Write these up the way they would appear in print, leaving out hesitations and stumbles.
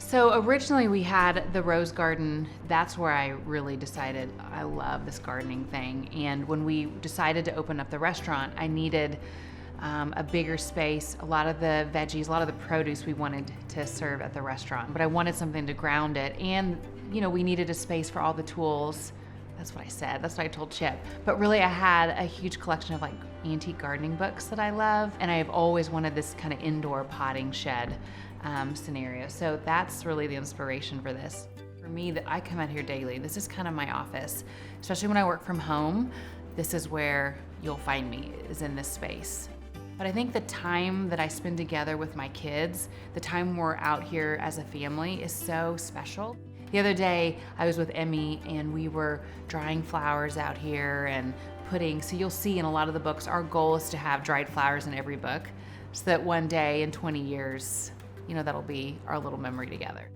So originally we had the rose garden. That's where I really decided I love this gardening thing. And when we decided to open up the restaurant, I needed a bigger space, a lot of the veggies, a lot of the produce we wanted to serve at the restaurant. But I wanted something to ground it. And, we needed a space for all the tools. That's what I said. That's what I told Chip. But really, I had a huge collection of antique gardening books that I love. And I have always wanted this kind of indoor potting shed scenario. So that's really the inspiration for this. For me, that I come out here daily. This is kind of my office, especially when I work from home. This is where you'll find me, is in this space. But I think the time that I spend together with my kids, the time we're out here as a family, is so special. The other day, I was with Emmy and we were drying flowers out here and putting, so you'll see in a lot of the books, our goal is to have dried flowers in every book so that one day in 20 years, that'll be our little memory together.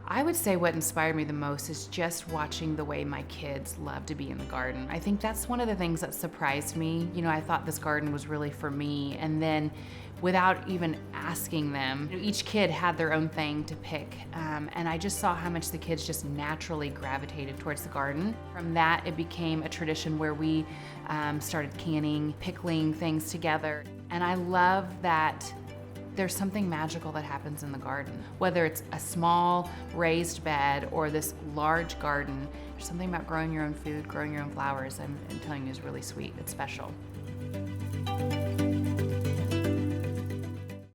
I would say what inspired me the most is just watching the way my kids love to be in the garden. I think that's one of the things that surprised me. I thought this garden was really for me, and then without even asking them, each kid had their own thing to pick, and I just saw how much the kids just naturally gravitated towards the garden. From that, it became a tradition where we started canning, pickling things together, and I love that there's something magical that happens in the garden. Whether it's a small raised bed or this large garden, there's something about growing your own food, growing your own flowers, I'm telling you, is really sweet. It's special.